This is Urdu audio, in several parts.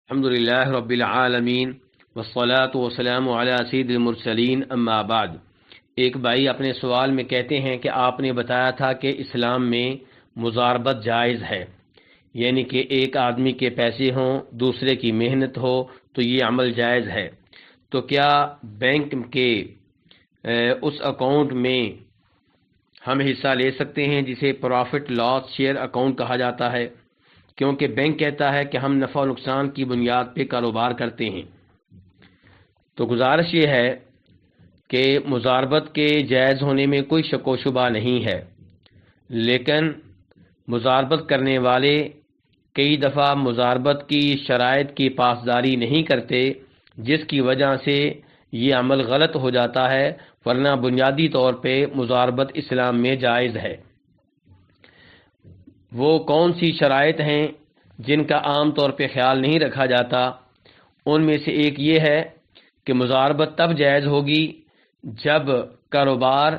الحمد للہ رب العالمین والصلاة والسلام علی سید المرسلین اما بعد۔ ایک بھائی اپنے سوال میں کہتے ہیں کہ آپ نے بتایا تھا کہ اسلام میں مضاربت جائز ہے، یعنی کہ ایک آدمی کے پیسے ہوں، دوسرے کی محنت ہو تو یہ عمل جائز ہے، تو کیا بینک کے اس اکاؤنٹ میں ہم حصہ لے سکتے ہیں جسے پروفٹ لاس شیئر اکاؤنٹ کہا جاتا ہے؟ کیونکہ بینک کہتا ہے کہ ہم نفع و نقصان کی بنیاد پہ کاروبار کرتے ہیں۔ تو گزارش یہ ہے کہ مضاربت کے جائز ہونے میں کوئی شک و شبہ نہیں ہے، لیکن مضاربت کرنے والے کئی دفعہ مضاربت کی شرائط کی پاسداری نہیں کرتے، جس کی وجہ سے یہ عمل غلط ہو جاتا ہے، ورنہ بنیادی طور پہ مضاربت اسلام میں جائز ہے۔ وہ کون سی شرائط ہیں جن کا عام طور پہ خیال نہیں رکھا جاتا؟ ان میں سے ایک یہ ہے کہ مضاربت تب جائز ہوگی جب کاروبار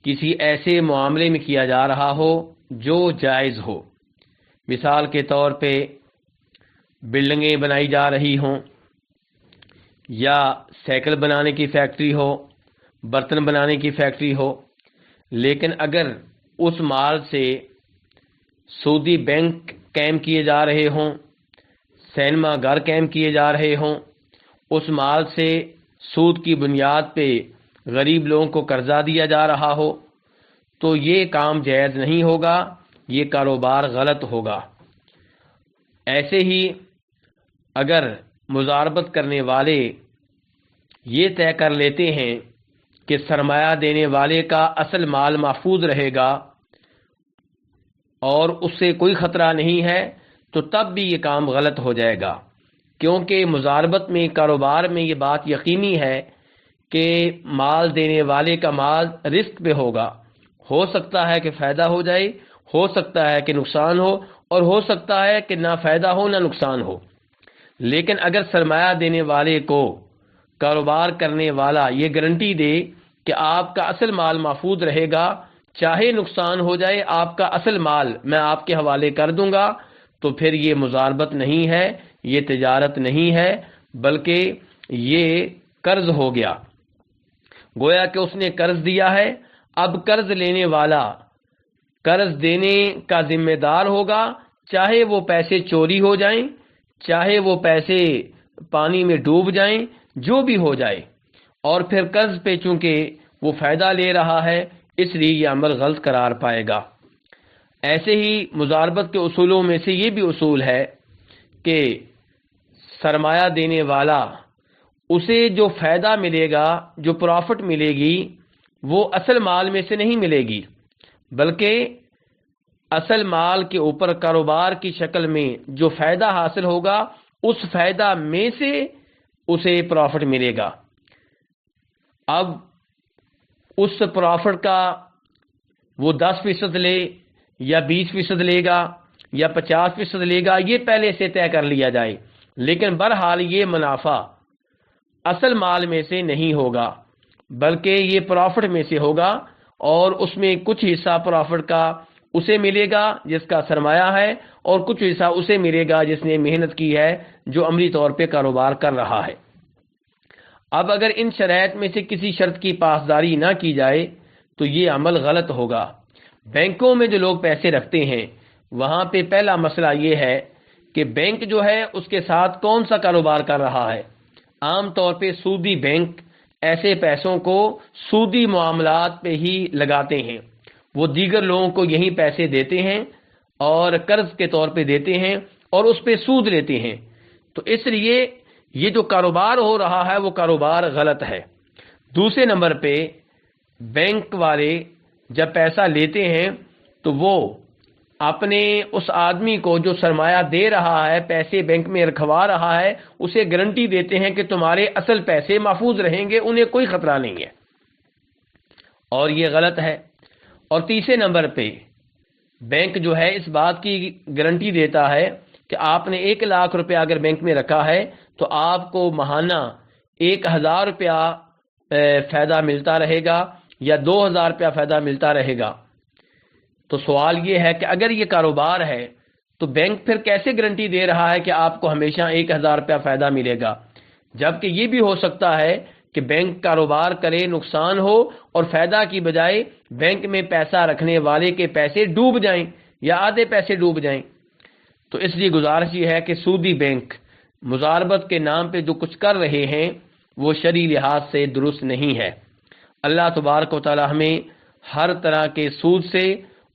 کسی ایسے معاملے میں کیا جا رہا ہو جو جائز ہو۔ مثال کے طور پہ بلڈنگیں بنائی جا رہی ہوں، یا سائیکل بنانے کی فیکٹری ہو، برتن بنانے کی فیکٹری ہو، لیکن اگر اس مال سے سودی بینک قائم کیے جا رہے ہوں، سینما گھر قائم کیے جا رہے ہوں، اس مال سے سود کی بنیاد پہ غریب لوگوں کو قرضہ دیا جا رہا ہو، تو یہ کام جائز نہیں ہوگا، یہ کاروبار غلط ہوگا۔ ایسے ہی اگر مضاربت کرنے والے یہ طے کر لیتے ہیں کہ سرمایہ دینے والے کا اصل مال محفوظ رہے گا اور اس سے کوئی خطرہ نہیں ہے، تو تب بھی یہ کام غلط ہو جائے گا، کیونکہ مضاربت میں کاروبار میں یہ بات یقینی ہے کہ مال دینے والے کا مال رسک پہ ہوگا۔ ہو سکتا ہے کہ فائدہ ہو جائے، ہو سکتا ہے کہ نقصان ہو، اور ہو سکتا ہے کہ نہ فائدہ ہو نہ نقصان ہو۔ لیکن اگر سرمایہ دینے والے کو کاروبار کرنے والا یہ گارنٹی دے کہ آپ کا اصل مال محفوظ رہے گا، چاہے نقصان ہو جائے آپ کا اصل مال میں آپ کے حوالے کر دوں گا، تو پھر یہ مضاربت نہیں ہے، یہ تجارت نہیں ہے، بلکہ یہ قرض ہو گیا۔ گویا کہ اس نے قرض دیا ہے، اب قرض لینے والا قرض دینے کا ذمہ دار ہوگا، چاہے وہ پیسے چوری ہو جائیں، چاہے وہ پیسے پانی میں ڈوب جائیں، جو بھی ہو جائے، اور پھر قرض پہ چونکہ وہ فائدہ لے رہا ہے، اس لیے یہ عمل غلط قرار پائے گا۔ ایسے ہی مضاربت کے اصولوں میں سے یہ بھی اصول ہے کہ سرمایہ دینے والا اسے جو فائدہ ملے گا، جو پروفٹ ملے گی، وہ اصل مال میں سے نہیں ملے گی، بلکہ اصل مال کے اوپر کاروبار کی شکل میں جو فائدہ حاصل ہوگا، اس فائدہ میں سے اسے پروفٹ ملے گا۔ اب اس پروفٹ کا وہ 10% لے یا 20% لے گا یا 50% لے گا، یہ پہلے سے طے کر لیا جائے، لیکن بہرحال یہ منافع اصل مال میں سے نہیں ہوگا، بلکہ یہ پروفٹ میں سے ہوگا، اور اس میں کچھ حصہ پروفٹ کا اسے ملے گا جس کا سرمایہ ہے، اور کچھ حصہ اسے ملے گا جس نے محنت کی ہے، جو عملی طور پہ کاروبار کر رہا ہے۔ اب اگر ان شرائط میں سے کسی شرط کی پاسداری نہ کی جائے تو یہ عمل غلط ہوگا۔ بینکوں میں جو لوگ پیسے رکھتے ہیں، وہاں پہ پہلا مسئلہ یہ ہے کہ بینک جو ہے اس کے ساتھ کون سا کاروبار کر رہا ہے۔ عام طور پہ سودی بینک ایسے پیسوں کو سودی معاملات پہ ہی لگاتے ہیں، وہ دیگر لوگوں کو یہی پیسے دیتے ہیں اور قرض کے طور پہ دیتے ہیں اور اس پہ سود لیتے ہیں، تو اس لیے یہ جو کاروبار ہو رہا ہے وہ کاروبار غلط ہے۔ دوسرے نمبر پہ بینک والے جب پیسہ لیتے ہیں تو وہ اپنے اس آدمی کو جو سرمایہ دے رہا ہے، پیسے بینک میں رکھوا رہا ہے، اسے گارنٹی دیتے ہیں کہ تمہارے اصل پیسے محفوظ رہیں گے، انہیں کوئی خطرہ نہیں ہے، اور یہ غلط ہے۔ اور تیسرے نمبر پہ بینک جو ہے اس بات کی گارنٹی دیتا ہے کہ آپ نے 1 لاکھ روپیہ اگر بینک میں رکھا ہے تو آپ کو ماہانہ 1000 روپیہ فائدہ ملتا رہے گا یا 2000 روپیہ فائدہ ملتا رہے گا۔ تو سوال یہ ہے کہ اگر یہ کاروبار ہے تو بینک پھر کیسے گارنٹی دے رہا ہے کہ آپ کو ہمیشہ 1000 روپیہ فائدہ ملے گا؟ جبکہ یہ بھی ہو سکتا ہے کہ بینک کاروبار کرے، نقصان ہو، اور فائدہ کی بجائے بینک میں پیسہ رکھنے والے کے پیسے ڈوب جائیں یا آدھے پیسے ڈوب جائیں۔ تو اس لیے گزارش یہ ہے کہ سودی بینک مضاربت کے نام پہ جو کچھ کر رہے ہیں وہ شرعی لحاظ سے درست نہیں ہے۔ اللہ تبارک و تعالی ہمیں ہر طرح کے سود سے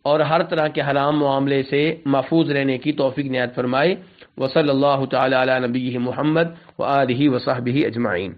اور ہر طرح کے حرام معاملے سے محفوظ رہنے کی توفیق عنایت فرمائے۔ وصلی اللہ تعالی علی نبیہ محمد وآلہ وصحبہ اجمعین۔